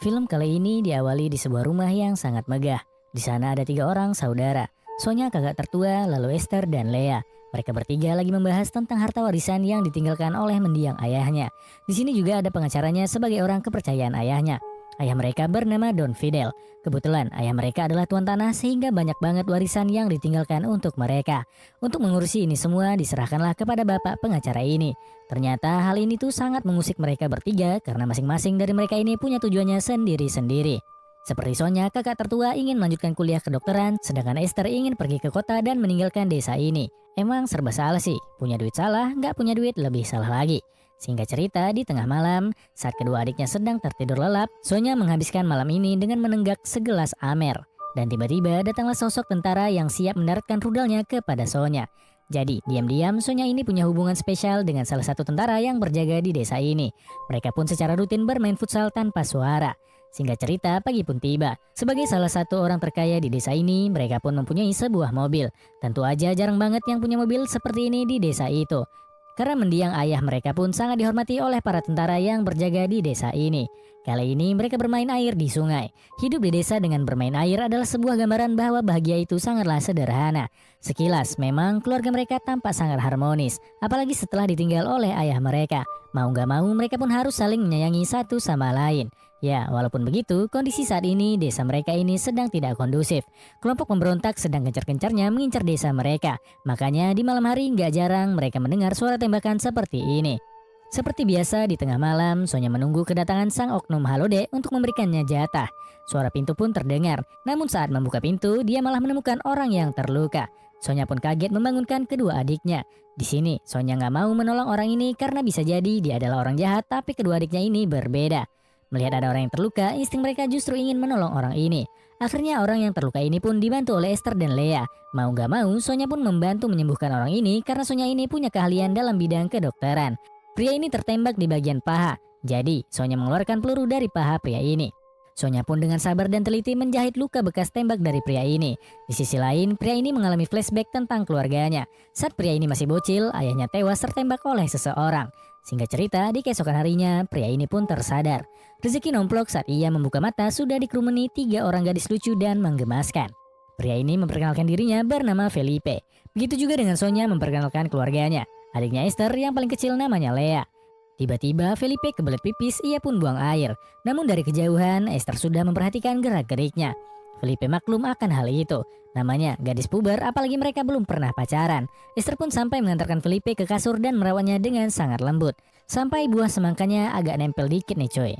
Film kali ini diawali di sebuah rumah yang sangat megah. Di sana ada 3 orang saudara. Sonya kakak tertua, lalu Esther dan Lea. Mereka bertiga lagi membahas tentang harta warisan yang ditinggalkan oleh mendiang ayahnya. Di sini juga ada pengacaranya sebagai orang kepercayaan ayahnya. Ayah mereka bernama Don Fidel. Kebetulan ayah mereka adalah tuan tanah sehingga banyak banget warisan yang ditinggalkan untuk mereka. Untuk mengurusi ini semua diserahkanlah kepada bapak pengacara ini. Ternyata hal ini tuh sangat mengusik mereka bertiga karena masing-masing dari mereka ini punya tujuannya sendiri-sendiri. Seperti Sonya, kakak tertua ingin melanjutkan kuliah kedokteran, sedangkan Esther ingin pergi ke kota dan meninggalkan desa ini. Emang serba salah sih, punya duit salah, nggak punya duit lebih salah lagi. Singkat cerita, di tengah malam, saat kedua adiknya sedang tertidur lelap, Sonya menghabiskan malam ini dengan menenggak segelas amer. Dan tiba-tiba datanglah sosok tentara yang siap mendaratkan rudalnya kepada Sonya. Jadi, diam-diam Sonya ini punya hubungan spesial dengan salah satu tentara yang berjaga di desa ini. Mereka pun secara rutin bermain futsal tanpa suara. Singkat cerita, pagi pun tiba. Sebagai salah satu orang terkaya di desa ini, mereka pun mempunyai sebuah mobil. Tentu aja jarang banget yang punya mobil seperti ini di desa itu. Karena mendiang ayah mereka pun sangat dihormati oleh para tentara yang berjaga di desa ini. Kali ini mereka bermain air di sungai. Hidup di desa dengan bermain air adalah sebuah gambaran bahwa bahagia itu sangatlah sederhana. Sekilas memang keluarga mereka tampak sangat harmonis, apalagi setelah ditinggal oleh ayah mereka. Mau gak mau mereka pun harus saling menyayangi satu sama lain. Ya, walaupun begitu, kondisi saat ini desa mereka ini sedang tidak kondusif. Kelompok pemberontak sedang gencar-gencarnya mengincar desa mereka. Makanya di malam hari nggak jarang mereka mendengar suara tembakan seperti ini. Seperti biasa di tengah malam, Sonya menunggu kedatangan sang oknum Halode untuk memberikannya jatah. Suara pintu pun terdengar, namun saat membuka pintu, dia malah menemukan orang yang terluka. Sonya pun kaget membangunkan kedua adiknya. Di sini, Sonya nggak mau menolong orang ini karena bisa jadi dia adalah orang jahat, tapi kedua adiknya ini berbeda. Melihat ada orang yang terluka, insting mereka justru ingin menolong orang ini. Akhirnya orang yang terluka ini pun dibantu oleh Esther dan Lea. Mau gak mau, Sonya pun membantu menyembuhkan orang ini karena Sonya ini punya keahlian dalam bidang kedokteran. Pria ini tertembak di bagian paha, jadi Sonya mengeluarkan peluru dari paha pria ini. Sonya pun dengan sabar dan teliti menjahit luka bekas tembak dari pria ini. Di sisi lain, pria ini mengalami flashback tentang keluarganya. Saat pria ini masih bocil, ayahnya tewas tertembak oleh seseorang. Singkat cerita, di keesokan harinya, pria ini pun tersadar. Rezeki nomplok saat ia membuka mata sudah dikerumuni 3 orang gadis lucu dan menggemaskan. Pria ini memperkenalkan dirinya bernama Felipe. Begitu juga dengan Sonya memperkenalkan keluarganya. Adiknya Esther yang paling kecil namanya Lea. Tiba-tiba Felipe kebelet pipis, ia pun buang air. Namun dari kejauhan, Esther sudah memperhatikan gerak-geriknya. Felipe maklum akan hal itu. Namanya gadis puber, apalagi mereka belum pernah pacaran. Esther pun sampai mengantarkan Felipe ke kasur dan merawatnya dengan sangat lembut. Sampai buah semangkanya agak nempel dikit nih coy.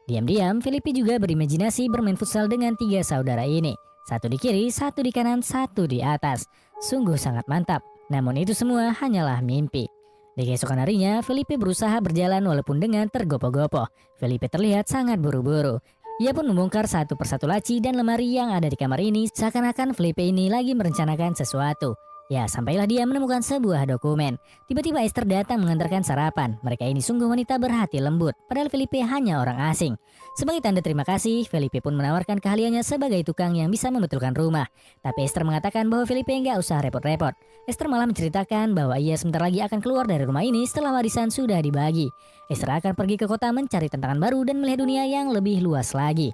Diam-diam, Felipe juga berimajinasi bermain futsal dengan 3 saudara ini. Satu di kiri, satu di kanan, satu di atas. Sungguh sangat mantap. Namun itu semua hanyalah mimpi. Di keesokan harinya, Felipe berusaha berjalan walaupun dengan tergopoh-gopoh. Felipe terlihat sangat buru-buru. Ia pun membongkar satu persatu laci dan lemari yang ada di kamar ini, seakan-akan Felipe ini lagi merencanakan sesuatu. Ya, sampailah dia menemukan sebuah dokumen. Tiba-tiba Esther datang mengantarkan sarapan. Mereka ini sungguh wanita berhati lembut, padahal Felipe hanya orang asing. Sebagai tanda terima kasih, Felipe pun menawarkan keahliannya sebagai tukang yang bisa membetulkan rumah. Tapi Esther mengatakan bahwa Felipe nggak usah repot-repot. Esther malah menceritakan bahwa ia sebentar lagi akan keluar dari rumah ini setelah warisan sudah dibagi. Esther akan pergi ke kota mencari tantangan baru dan melihat dunia yang lebih luas lagi.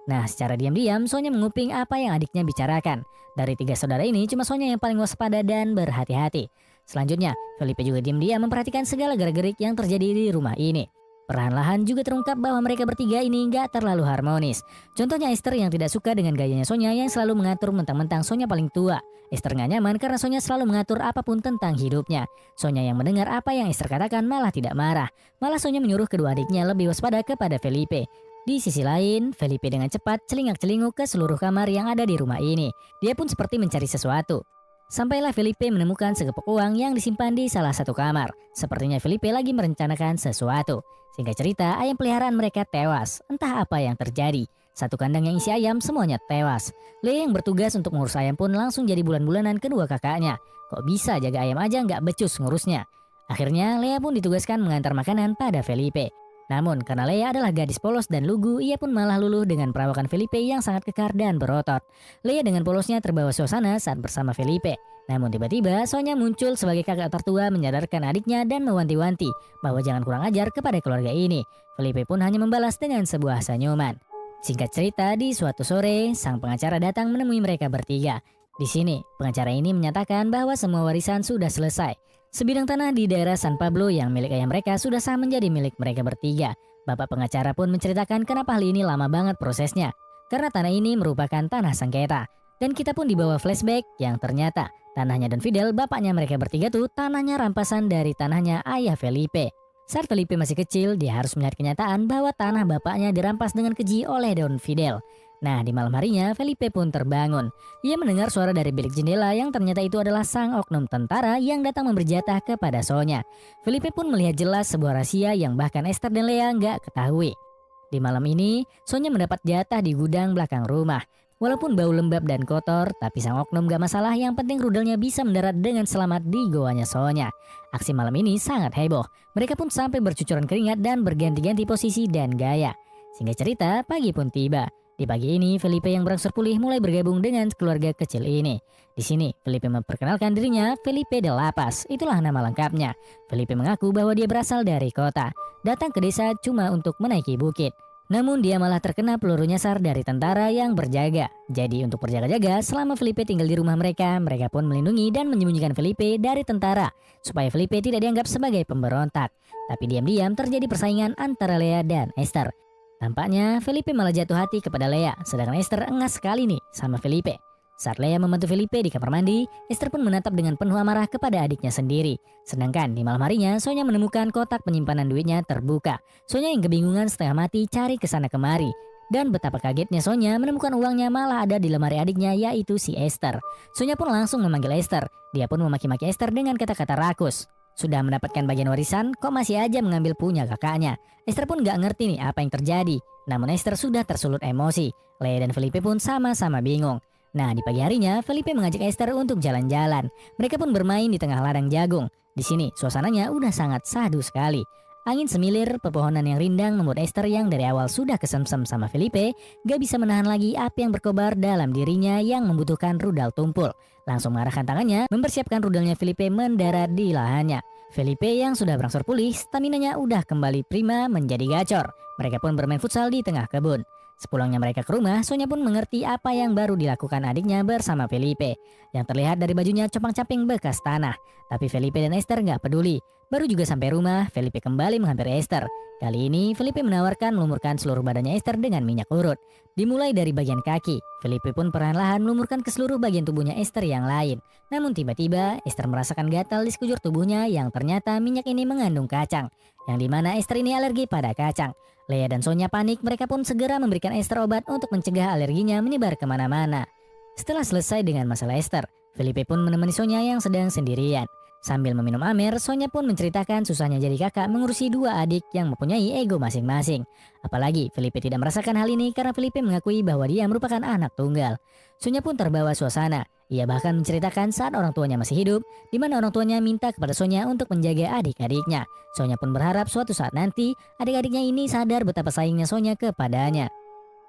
Nah, secara diam-diam Sonya menguping apa yang adiknya bicarakan. Dari 3 saudara ini, cuma Sonya yang paling waspada dan berhati-hati. Selanjutnya, Felipe juga diam-diam memperhatikan segala gerak-gerik yang terjadi di rumah ini. Perlahan-lahan juga terungkap bahwa mereka bertiga ini nggak terlalu harmonis. Contohnya Esther yang tidak suka dengan gayanya Sonya yang selalu mengatur mentang-mentang Sonya paling tua. Esther nggak nyaman karena Sonya selalu mengatur apapun tentang hidupnya. Sonya yang mendengar apa yang Esther katakan malah tidak marah. Malah Sonya menyuruh kedua adiknya lebih waspada kepada Felipe. Di sisi lain, Felipe dengan cepat celingak-celinguk ke seluruh kamar yang ada di rumah ini. Dia pun seperti mencari sesuatu. Sampailah Felipe menemukan segepok uang yang disimpan di salah satu kamar. Sepertinya Felipe lagi merencanakan sesuatu. Singkat cerita, ayam peliharaan mereka tewas. Entah apa yang terjadi. Satu kandang yang isi ayam semuanya tewas. Lea yang bertugas untuk mengurus ayam pun langsung jadi bulan-bulanan kedua kakaknya. Kok bisa jaga ayam aja nggak becus ngurusnya? Akhirnya Lea pun ditugaskan mengantar makanan pada Felipe. Namun karena Lea adalah gadis polos dan lugu, ia pun malah luluh dengan perawakan Felipe yang sangat kekar dan berotot. Lea dengan polosnya terbawa suasana saat bersama Felipe. Namun tiba-tiba Sonya muncul sebagai kakak tertua menyadarkan adiknya dan mewanti-wanti bahwa jangan kurang ajar kepada keluarga ini. Felipe pun hanya membalas dengan sebuah senyuman. Singkat cerita, di suatu sore, sang pengacara datang menemui mereka bertiga. Di sini, pengacara ini menyatakan bahwa semua warisan sudah selesai. Sebidang tanah di daerah San Pablo yang milik ayah mereka sudah sah menjadi milik mereka bertiga. Bapak pengacara pun menceritakan kenapa hal ini lama banget prosesnya. Karena tanah ini merupakan tanah sengketa. Dan kita pun dibawa flashback yang ternyata tanahnya Don Fidel, bapaknya mereka bertiga tuh tanahnya rampasan dari tanahnya ayah Felipe. Saat Felipe masih kecil, dia harus melihat kenyataan bahwa tanah bapaknya dirampas dengan keji oleh Don Fidel. Nah, di malam harinya, Felipe pun terbangun. Ia mendengar suara dari bilik jendela yang ternyata itu adalah sang oknum tentara yang datang memberi jatah kepada Sonya. Felipe pun melihat jelas sebuah rahasia yang bahkan Esther dan Lea nggak ketahui. Di malam ini, Sonya mendapat jatah di gudang belakang rumah. Walaupun bau lembab dan kotor, tapi sang oknum gak masalah, yang penting rudelnya bisa mendarat dengan selamat di goanya Sonya. Aksi malam ini sangat heboh. Mereka pun sampai bercucuran keringat dan berganti-ganti posisi dan gaya. Singkat cerita, pagi pun tiba. Di pagi ini, Felipe yang berangsur pulih mulai bergabung dengan keluarga kecil ini. Di sini, Felipe memperkenalkan dirinya Felipe de La Paz, itulah nama lengkapnya. Felipe mengaku bahwa dia berasal dari kota, datang ke desa cuma untuk menaiki bukit. Namun dia malah terkena peluru nyasar dari tentara yang berjaga. Jadi untuk berjaga-jaga selama Felipe tinggal di rumah mereka pun melindungi dan menyembunyikan Felipe dari tentara supaya Felipe tidak dianggap sebagai pemberontak. Tapi diam-diam terjadi persaingan antara Lea dan Esther. Tampaknya Felipe malah jatuh hati kepada Lea, sedangkan Esther engas sekali nih sama Felipe. Saat Lea membantu Felipe di kamar mandi, Esther pun menatap dengan penuh amarah kepada adiknya sendiri. Sedangkan di malam harinya, Sonya menemukan kotak penyimpanan duitnya terbuka. Sonya yang kebingungan setengah mati cari kesana kemari. Dan betapa kagetnya Sonya menemukan uangnya malah ada di lemari adiknya, yaitu si Esther. Sonya pun langsung memanggil Esther. Dia pun memaki-maki Esther dengan kata-kata rakus. Sudah mendapatkan bagian warisan, kok masih aja mengambil punya kakaknya? Esther pun gak ngerti nih apa yang terjadi. Namun Esther sudah tersulut emosi. Lea dan Felipe pun sama-sama bingung. Nah, di pagi harinya, Felipe mengajak Esther untuk jalan-jalan. Mereka pun bermain di tengah ladang jagung. Di sini, suasananya udah sangat sahdu sekali. Angin semilir, pepohonan yang rindang membuat Esther yang dari awal sudah kesemsem sama Felipe, gak bisa menahan lagi api yang berkobar dalam dirinya yang membutuhkan rudal tumpul. Langsung mengarahkan tangannya, mempersiapkan rudalnya Felipe mendarat di lahannya. Felipe yang sudah berangsur pulih, staminanya udah kembali prima menjadi gacor. Mereka pun bermain futsal di tengah kebun. Sepulangnya mereka ke rumah, Sonya pun mengerti apa yang baru dilakukan adiknya bersama Felipe. Yang terlihat dari bajunya compang-camping bekas tanah. Tapi Felipe dan Esther nggak peduli. Baru juga sampai rumah, Felipe kembali menghampiri Esther. Kali ini, Felipe menawarkan melumurkan seluruh badannya Esther dengan minyak urut. Dimulai dari bagian kaki, Felipe pun perlahan-lahan melumurkan ke seluruh bagian tubuhnya Esther yang lain. Namun tiba-tiba, Esther merasakan gatal di sekujur tubuhnya yang ternyata minyak ini mengandung kacang. Yang dimana Esther ini alergi pada kacang. Lea dan Sonya panik, mereka pun segera memberikan Esther obat untuk mencegah alerginya menyebar kemana-mana. Setelah selesai dengan masalah Esther, Felipe pun menemani Sonya yang sedang sendirian. Sambil meminum amer, Sonya pun menceritakan susahnya jadi kakak mengurusi dua adik yang mempunyai ego masing-masing. Apalagi Felipe tidak merasakan hal ini karena Felipe mengakui bahwa dia merupakan anak tunggal. Sonya pun terbawa suasana. Ia bahkan menceritakan saat orang tuanya masih hidup, di mana orang tuanya minta kepada Sonya untuk menjaga adik-adiknya. Sonya pun berharap suatu saat nanti adik-adiknya ini sadar betapa sayangnya Sonya kepadanya.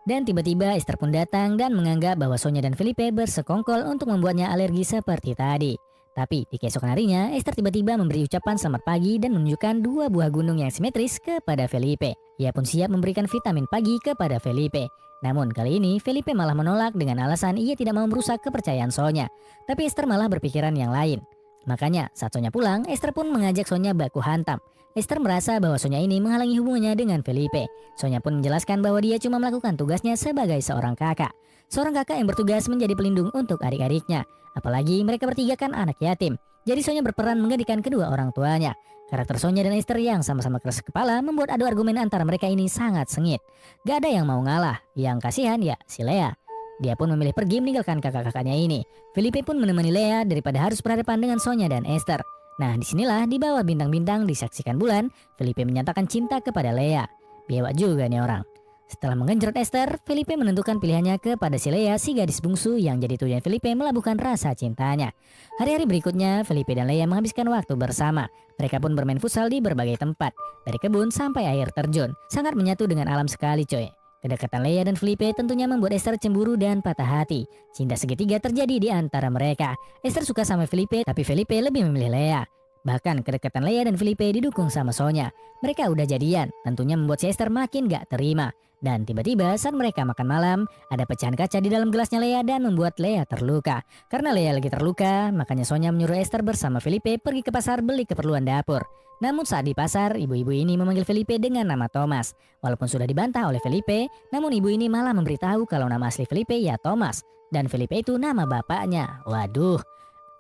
Dan tiba-tiba Esther pun datang dan menganggap bahwa Sonya dan Felipe bersekongkol untuk membuatnya alergi seperti tadi. Tapi di keesokan harinya, Esther tiba-tiba memberi ucapan selamat pagi dan menunjukkan dua buah gunung yang simetris kepada Felipe. Ia pun siap memberikan vitamin pagi kepada Felipe. Namun kali ini Felipe malah menolak dengan alasan ia tidak mau merusak kepercayaan Sonya. Tapi Esther malah berpikiran yang lain. Makanya saat Sonya pulang, Esther pun mengajak Sonya baku hantam. Esther merasa bahwa Sonya ini menghalangi hubungannya dengan Felipe. Sonya pun menjelaskan bahwa dia cuma melakukan tugasnya sebagai seorang kakak. Seorang kakak yang bertugas menjadi pelindung untuk adik-adiknya. Apalagi mereka bertiga kan anak yatim. Jadi Sonya berperan menggantikan kedua orang tuanya. Karakter Sonya dan Esther yang sama-sama keras kepala membuat adu argumen antara mereka ini sangat sengit. Gak ada yang mau ngalah. Yang kasihan ya si Lea. Dia pun memilih pergi meninggalkan kakak-kakaknya ini. Felipe pun menemani Lea daripada harus berhadapan dengan Sonya dan Esther. Nah, disinilah di bawah bintang-bintang disaksikan bulan, Felipe menyatakan cinta kepada Lea. Biawak juga nih orang. Setelah menggenjot Esther, Felipe menentukan pilihannya kepada si Lea, si gadis bungsu yang jadi tujuan Felipe melabuhkan rasa cintanya. Hari-hari berikutnya, Felipe dan Lea menghabiskan waktu bersama. Mereka pun bermain futsal di berbagai tempat, dari kebun sampai air terjun. Sangat menyatu dengan alam sekali coy. Kedekatan Lea dan Felipe tentunya membuat Esther cemburu dan patah hati. Cinta segitiga terjadi di antara mereka. Esther suka sama Felipe, tapi Felipe lebih memilih Lea. Bahkan kedekatan Lea dan Felipe didukung sama Sonya. Mereka udah jadian, tentunya membuat si Esther makin gak terima. Dan tiba-tiba saat mereka makan malam, ada pecahan kaca di dalam gelasnya Lea dan membuat Lea terluka. Karena Lea lagi terluka, makanya Sonya menyuruh Esther bersama Felipe pergi ke pasar beli keperluan dapur. Namun saat di pasar, ibu-ibu ini memanggil Felipe dengan nama Thomas. Walaupun sudah dibantah oleh Felipe, namun ibu ini malah memberitahu kalau nama asli Felipe ya Thomas. Dan Felipe itu nama bapaknya. Waduh.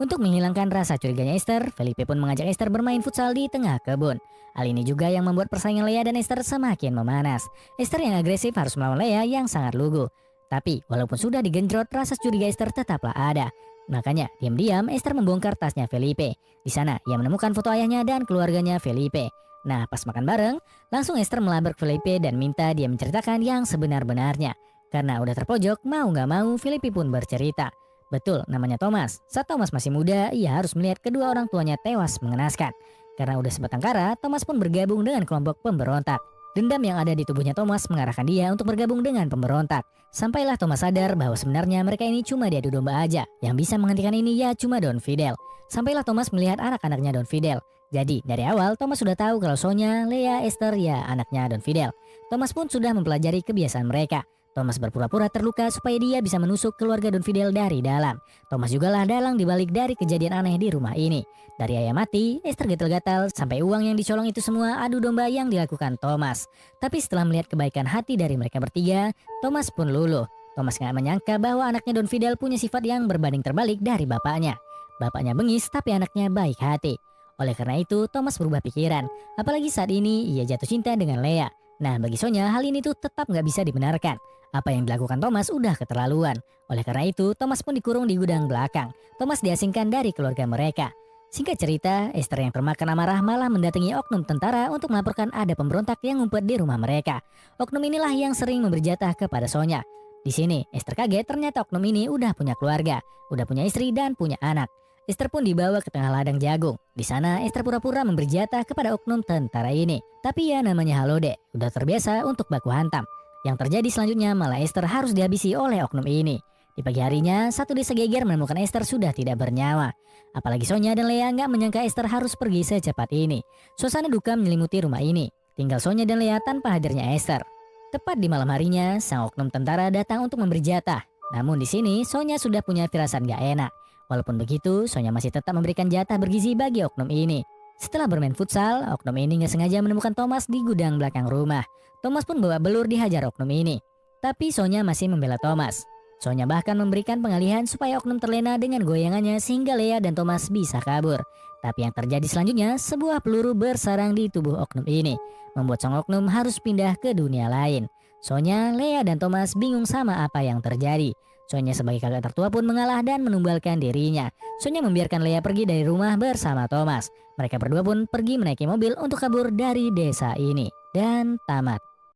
Untuk menghilangkan rasa curiganya Esther, Felipe pun mengajak Esther bermain futsal di tengah kebun. Hal ini juga yang membuat persaingan Lea dan Esther semakin memanas. Esther yang agresif harus melawan Lea yang sangat lugu. Tapi walaupun sudah digenjot, rasa curiga Esther tetaplah ada. Makanya diam-diam Esther membongkar tasnya Felipe. Di sana ia menemukan foto ayahnya dan keluarganya Felipe. Nah, pas makan bareng, langsung Esther melabrak Felipe dan minta dia menceritakan yang sebenar-benarnya. Karena udah terpojok, mau gak mau Felipe pun bercerita. Betul, namanya Thomas. Saat Thomas masih muda, ia harus melihat kedua orang tuanya tewas mengenaskan. Karena udah sebatang kara, Thomas pun bergabung dengan kelompok pemberontak. Dendam yang ada di tubuhnya Thomas mengarahkan dia untuk bergabung dengan pemberontak. Sampailah Thomas sadar bahwa sebenarnya mereka ini cuma diadu domba aja. Yang bisa menghentikan ini ya cuma Don Fidel. Sampailah Thomas melihat anak-anaknya Don Fidel. Jadi dari awal Thomas sudah tahu kalau Sonya, Lea, Esther ya anaknya Don Fidel. Thomas pun sudah mempelajari kebiasaan mereka. Thomas berpura-pura terluka supaya dia bisa menusuk keluarga Don Fidel dari dalam. Thomas juga lah dalang dibalik dari kejadian aneh di rumah ini. Dari ayah mati, Esther gatal-gatal, sampai uang yang dicolong itu semua adu domba yang dilakukan Thomas. Tapi setelah melihat kebaikan hati dari mereka bertiga, Thomas pun luluh. Thomas gak menyangka bahwa anaknya Don Fidel punya sifat yang berbanding terbalik dari bapaknya. Bapaknya bengis tapi anaknya baik hati. Oleh karena itu, Thomas berubah pikiran. Apalagi saat ini ia jatuh cinta dengan Lea. Nah, bagi Sonya hal ini tuh tetap gak bisa dibenarkan. Apa yang dilakukan Thomas udah keterlaluan. Oleh karena itu, Thomas pun dikurung di gudang belakang. Thomas diasingkan dari keluarga mereka. Singkat cerita, Esther yang termakan amarah malah mendatangi oknum tentara untuk melaporkan ada pemberontak yang ngumpet di rumah mereka. Oknum inilah yang sering memberi jatah kepada Sonya. Di sini, Esther kaget ternyata oknum ini udah punya keluarga, udah punya istri dan punya anak. Esther pun dibawa ke tengah ladang jagung. Di sana, Esther pura-pura memberi jatah kepada oknum tentara ini. Tapi ya namanya halo dek, udah terbiasa untuk baku hantam. Yang terjadi selanjutnya malah Esther harus dihabisi oleh oknum ini. Di pagi harinya, satu desa geger menemukan Esther sudah tidak bernyawa. Apalagi Sonya dan Lea nggak menyangka Esther harus pergi secepat ini. Suasana duka menyelimuti rumah ini. Tinggal Sonya dan Lea tanpa hadirnya Esther. Tepat di malam harinya, sang oknum tentara datang untuk memberi jatah. Namun di sini, Sonya sudah punya firasat nggak enak. Walaupun begitu, Sonya masih tetap memberikan jatah bergizi bagi oknum ini. Setelah bermain futsal, oknum ini nggak sengaja menemukan Thomas di gudang belakang rumah. Thomas pun bawa belur dihajar oknum ini. Tapi Sonya masih membela Thomas. Sonya bahkan memberikan pengalihan supaya oknum terlena dengan goyangannya sehingga Lea dan Thomas bisa kabur. Tapi yang terjadi selanjutnya, sebuah peluru bersarang di tubuh oknum ini. Membuat sang oknum harus pindah ke dunia lain. Sonya, Lea, dan Thomas bingung sama apa yang terjadi. Sonya sebagai kakak tertua pun mengalah dan menumbalkan dirinya. Sonya membiarkan Lea pergi dari rumah bersama Thomas. Mereka berdua pun pergi menaiki mobil untuk kabur dari desa ini. Dan tamat.